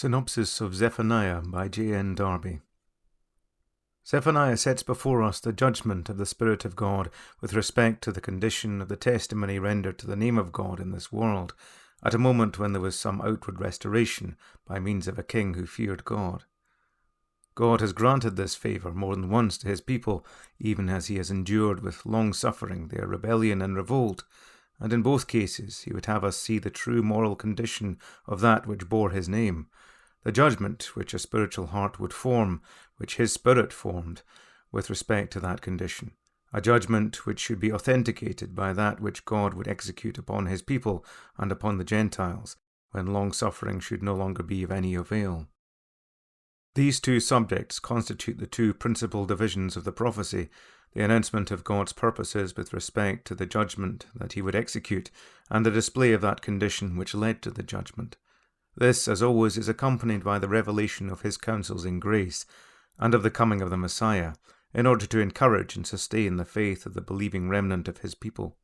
Synopsis of Zephaniah by J. N. Darby. Zephaniah sets before us the judgment of the Spirit of God with respect to the condition of the testimony rendered to the name of God in this world, at a moment when there was some outward restoration by means of a king who feared God. God has granted this favour more than once to his people, even as he has endured with long suffering their rebellion and revolt, and in both cases he would have us see the true moral condition of that which bore his name, the judgment which a spiritual heart would form, which his Spirit formed, with respect to that condition, a judgment which should be authenticated by that which God would execute upon his people and upon the Gentiles, when long-suffering should no longer be of any avail. These two subjects constitute the two principal divisions of the prophecy, the announcement of God's purposes with respect to the judgment that he would execute, and the display of that condition which led to the judgment. This, as always, is accompanied by the revelation of his counsels in grace, and of the coming of the Messiah, in order to encourage and sustain the faith of the believing remnant of his people.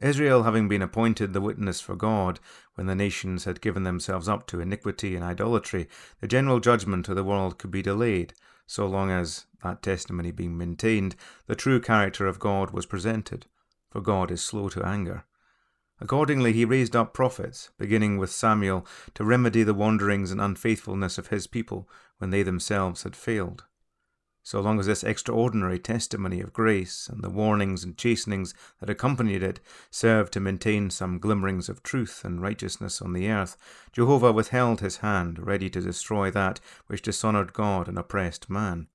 Israel having been appointed the witness for God, when the nations had given themselves up to iniquity and idolatry, the general judgment of the world could be delayed, so long as, that testimony being maintained, the true character of God was presented, for God is slow to anger. Accordingly, he raised up prophets, beginning with Samuel, to remedy the wanderings and unfaithfulness of his people when they themselves had failed. So long as this extraordinary testimony of grace and the warnings and chastenings that accompanied it served to maintain some glimmerings of truth and righteousness on the earth, Jehovah withheld his hand, ready to destroy that which dishonoured God and oppressed man.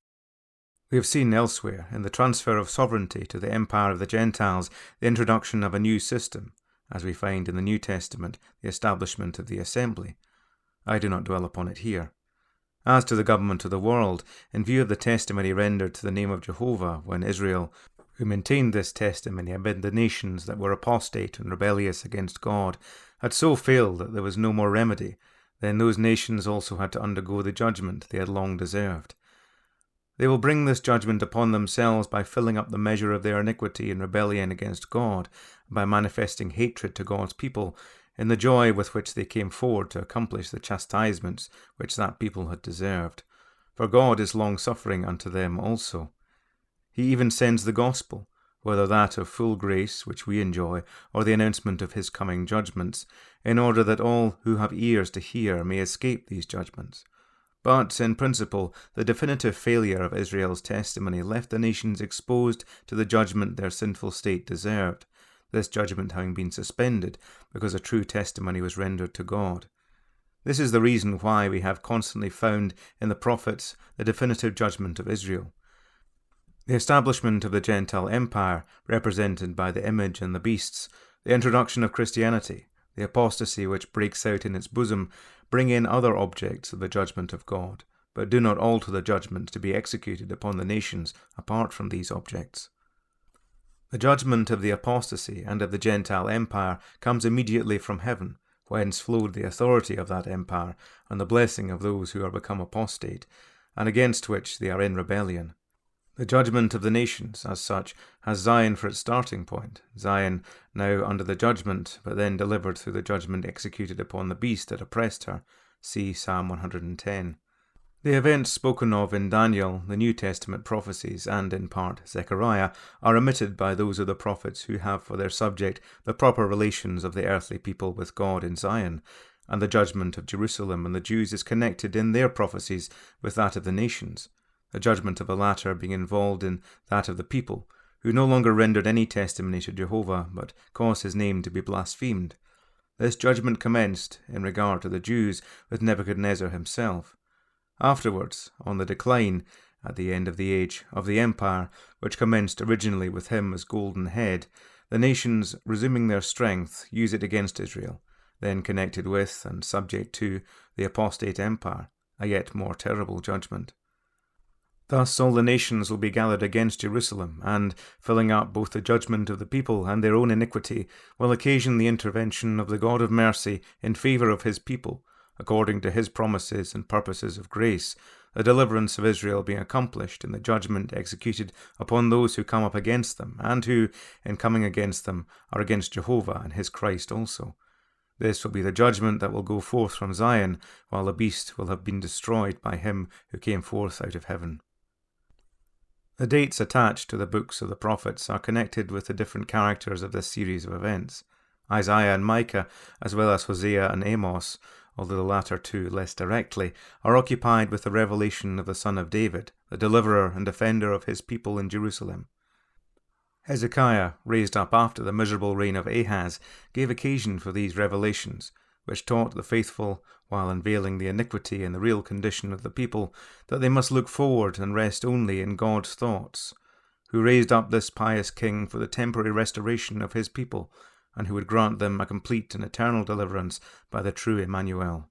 We have seen elsewhere, in the transfer of sovereignty to the empire of the Gentiles, the introduction of a new system, as we find in the New Testament the establishment of the assembly. I do not dwell upon it here. As to the government of the world, in view of the testimony rendered to the name of Jehovah, when Israel, who maintained this testimony amid the nations that were apostate and rebellious against God, had so failed that there was no more remedy, then those nations also had to undergo the judgment they had long deserved. They will bring this judgment upon themselves by filling up the measure of their iniquity and rebellion against God, and by manifesting hatred to God's people, in the joy with which they came forward to accomplish the chastisements which that people had deserved. For God is long-suffering unto them also. He even sends the gospel, whether that of full grace which we enjoy, or the announcement of his coming judgments, in order that all who have ears to hear may escape these judgments. But, in principle, the definitive failure of Israel's testimony left the nations exposed to the judgment their sinful state deserved, this judgment having been suspended because a true testimony was rendered to God. This is the reason why we have constantly found in the prophets the definitive judgment of Israel. The establishment of the Gentile empire, represented by the image and the beasts, the introduction of Christianity, the apostasy which breaks out in its bosom, bring in other objects of the judgment of God, but do not alter the judgment to be executed upon the nations apart from these objects. The judgment of the apostasy and of the Gentile empire comes immediately from heaven, whence flowed the authority of that empire and the blessing of those who are become apostate, and against which they are in rebellion. The judgment of the nations, as such, has Zion for its starting point, Zion now under the judgment, but then delivered through the judgment executed upon the beast that oppressed her. See Psalm 110. The events spoken of in Daniel, the New Testament prophecies, and in part Zechariah, are omitted by those of the prophets who have for their subject the proper relations of the earthly people with God in Zion, and the judgment of Jerusalem and the Jews is connected in their prophecies with that of the nations, the judgment of the latter being involved in that of the people, who no longer rendered any testimony to Jehovah, but caused his name to be blasphemed. This judgment commenced, in regard to the Jews, with Nebuchadnezzar himself. Afterwards, on the decline, at the end of the age, of the empire, which commenced originally with him as golden head, the nations, resuming their strength, use it against Israel, then connected with and subject to the apostate empire, a yet more terrible judgment. Thus all the nations will be gathered against Jerusalem, and, filling up both the judgment of the people and their own iniquity, will occasion the intervention of the God of mercy in favour of his people, according to his promises and purposes of grace, the deliverance of Israel being accomplished in the judgment executed upon those who come up against them, and who, in coming against them, are against Jehovah and his Christ also. This will be the judgment that will go forth from Zion, while the beast will have been destroyed by him who came forth out of heaven. The dates attached to the books of the prophets are connected with the different characters of this series of events. Isaiah and Micah, as well as Hosea and Amos, although the latter two less directly, are occupied with the revelation of the Son of David, the deliverer and defender of his people in Jerusalem. Hezekiah, raised up after the miserable reign of Ahaz, gave occasion for these revelations, which taught the faithful, while unveiling the iniquity and the real condition of the people, that they must look forward and rest only in God's thoughts, who raised up this pious king for the temporary restoration of his people, and who would grant them a complete and eternal deliverance by the true Emmanuel.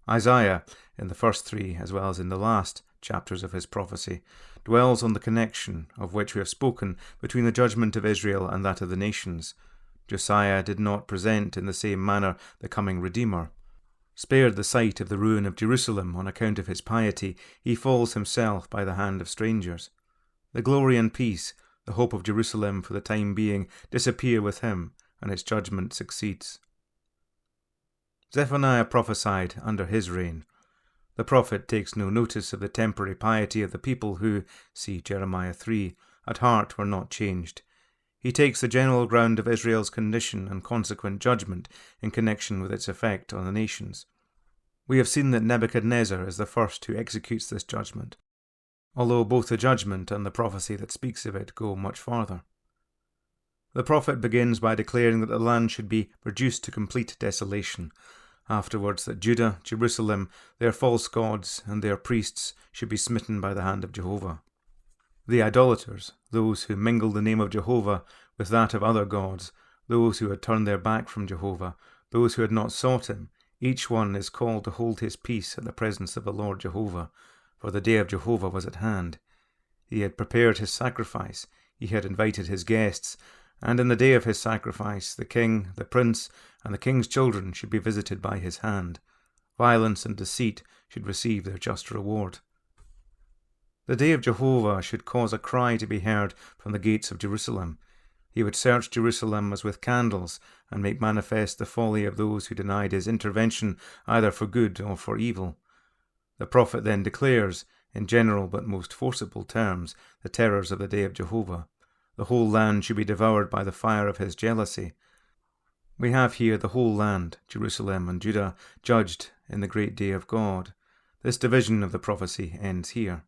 Isaiah, in the first three as well as in the last chapters of his prophecy, dwells on the connection of which we have spoken between the judgment of Israel and that of the nations. Josiah did not present in the same manner the coming Redeemer. Spared the sight of the ruin of Jerusalem on account of his piety, he falls himself by the hand of strangers. The glory and peace, the hope of Jerusalem for the time being, disappear with him, and its judgment succeeds. Zephaniah prophesied under his reign. The prophet takes no notice of the temporary piety of the people who, see Jeremiah 3, at heart were not changed. He takes the general ground of Israel's condition and consequent judgment in connection with its effect on the nations. We have seen that Nebuchadnezzar is the first who executes this judgment, although both the judgment and the prophecy that speaks of it go much farther. The prophet begins by declaring that the land should be reduced to complete desolation. Afterwards, that Judah, Jerusalem, their false gods, and their priests should be smitten by the hand of Jehovah. The idolaters, those who mingled the name of Jehovah with that of other gods, those who had turned their back from Jehovah, those who had not sought him, each one is called to hold his peace at the presence of the Lord Jehovah, for the day of Jehovah was at hand. He had prepared his sacrifice, he had invited his guests, and in the day of his sacrifice the king, the prince, and the king's children should be visited by his hand. Violence and deceit should receive their just reward. The day of Jehovah should cause a cry to be heard from the gates of Jerusalem. He would search Jerusalem as with candles, and make manifest the folly of those who denied his intervention either for good or for evil. The prophet then declares, in general but most forcible terms, the terrors of the day of Jehovah. The whole land should be devoured by the fire of his jealousy. We have here the whole land, Jerusalem and Judah, judged in the great day of God. This division of the prophecy ends here.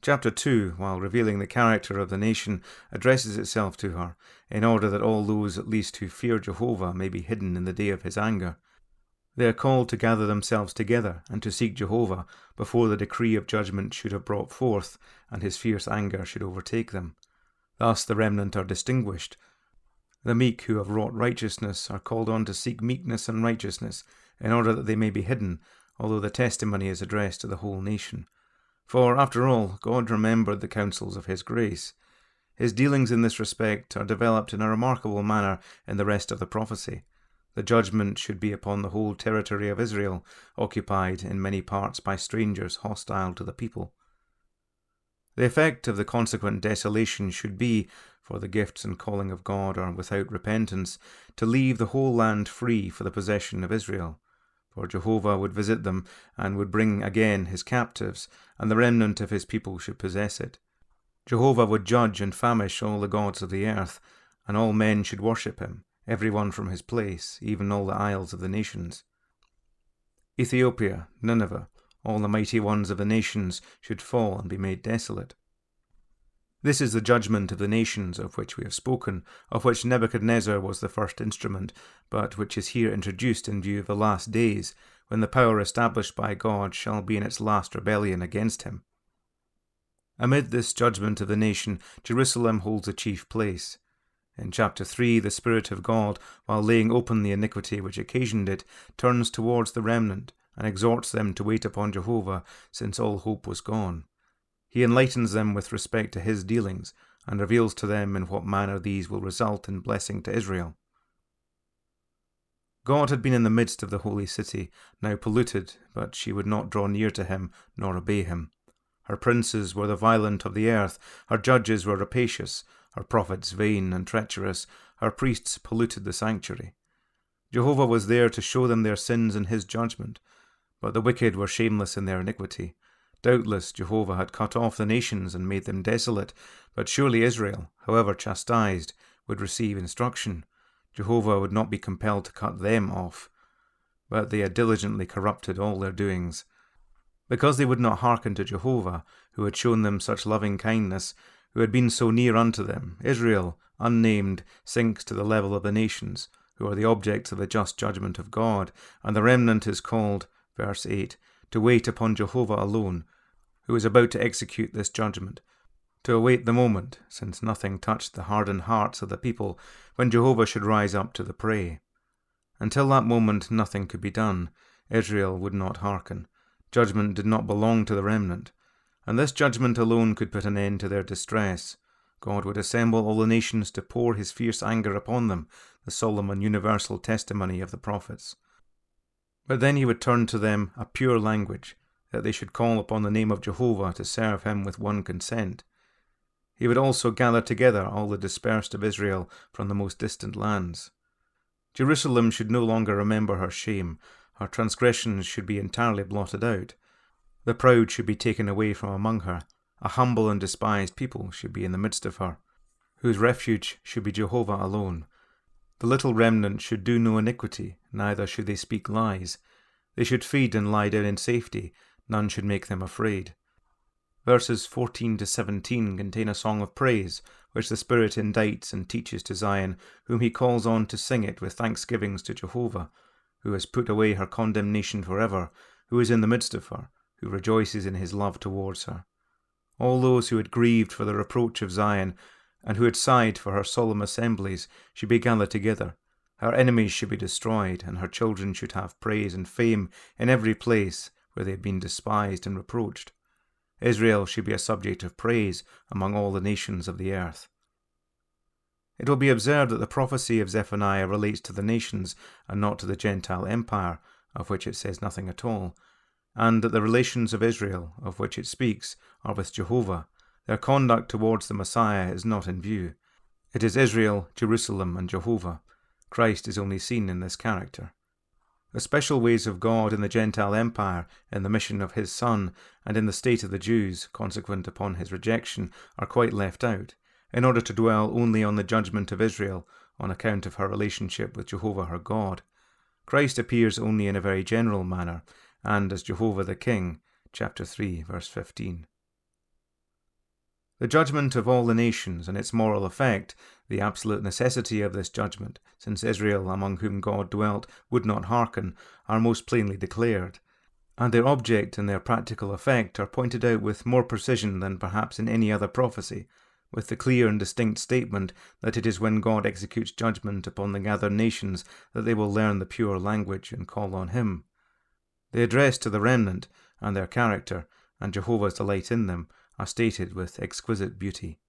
Chapter 2, while revealing the character of the nation, addresses itself to her, in order that all those at least who fear Jehovah may be hidden in the day of his anger. They are called to gather themselves together and to seek Jehovah before the decree of judgment should have brought forth, and his fierce anger should overtake them. Thus the remnant are distinguished. The meek who have wrought righteousness are called on to seek meekness and righteousness, in order that they may be hidden, although the testimony is addressed to the whole nation. For, after all, God remembered the counsels of his grace. His dealings in this respect are developed in a remarkable manner in the rest of the prophecy. The judgment should be upon the whole territory of Israel, occupied in many parts by strangers hostile to the people. The effect of the consequent desolation should be, for the gifts and calling of God are without repentance, to leave the whole land free for the possession of Israel. For Jehovah would visit them, and would bring again his captives, and the remnant of his people should possess it. Jehovah would judge and famish all the gods of the earth, and all men should worship him, every one from his place, even all the isles of the nations. Ethiopia, Nineveh, all the mighty ones of the nations should fall and be made desolate. This is the judgment of the nations of which we have spoken, of which Nebuchadnezzar was the first instrument, but which is here introduced in view of the last days, when the power established by God shall be in its last rebellion against him. Amid this judgment of the nation, Jerusalem holds a chief place. In chapter 3, the Spirit of God, while laying open the iniquity which occasioned it, turns towards the remnant, and exhorts them to wait upon Jehovah, since all hope was gone. He enlightens them with respect to his dealings, and reveals to them in what manner these will result in blessing to Israel. God had been in the midst of the holy city, now polluted, but she would not draw near to him, nor obey him. Her princes were the violent of the earth, her judges were rapacious, her prophets vain and treacherous, her priests polluted the sanctuary. Jehovah was there to show them their sins and his judgment, but the wicked were shameless in their iniquity. Doubtless Jehovah had cut off the nations and made them desolate, but surely Israel, however chastised, would receive instruction. Jehovah would not be compelled to cut them off. But they had diligently corrupted all their doings. Because they would not hearken to Jehovah, who had shown them such loving kindness, who had been so near unto them, Israel, unnamed, sinks to the level of the nations, who are the objects of the just judgment of God, and the remnant is called, verse 8, to wait upon Jehovah alone, who is about to execute this judgment, to await the moment, since nothing touched the hardened hearts of the people, when Jehovah should rise up to the prey. Until that moment nothing could be done. Israel would not hearken. Judgment did not belong to the remnant, and this judgment alone could put an end to their distress. God would assemble all the nations to pour his fierce anger upon them, the solemn and universal testimony of the prophets. But then he would turn to them a pure language, that they should call upon the name of Jehovah to serve him with one consent. He would also gather together all the dispersed of Israel from the most distant lands. Jerusalem should no longer remember her shame. Her transgressions should be entirely blotted out. The proud should be taken away from among her. A humble and despised people should be in the midst of her, whose refuge should be Jehovah alone. The little remnant should do no iniquity, neither should they speak lies. They should feed and lie down in safety. None should make them afraid. Verses 14 to 17 contain a song of praise, which the Spirit indites and teaches to Zion, whom he calls on to sing it with thanksgivings to Jehovah, who has put away her condemnation forever, who is in the midst of her, who rejoices in his love towards her. All those who had grieved for the reproach of Zion, and who had sighed for her solemn assemblies, should be gathered together. Her enemies should be destroyed, and her children should have praise and fame in every place where they had been despised and reproached. Israel should be a subject of praise among all the nations of the earth. It will be observed that the prophecy of Zephaniah relates to the nations and not to the Gentile empire, of which it says nothing at all, and that the relations of Israel, of which it speaks, are with Jehovah. Their conduct towards the Messiah is not in view. It is Israel, Jerusalem, and Jehovah. Christ is only seen in this character. The special ways of God in the Gentile empire, in the mission of his Son, and in the state of the Jews, consequent upon his rejection, are quite left out, in order to dwell only on the judgment of Israel, on account of her relationship with Jehovah her God. Christ appears only in a very general manner, and as Jehovah the King, chapter 3, verse 15. The judgment of all the nations and its moral effect, the absolute necessity of this judgment, since Israel, among whom God dwelt, would not hearken, are most plainly declared, and their object and their practical effect are pointed out with more precision than perhaps in any other prophecy, with the clear and distinct statement that it is when God executes judgment upon the gathered nations that they will learn the pure language and call on him. The address to the remnant, and their character, and Jehovah's delight in them, are stated with exquisite beauty.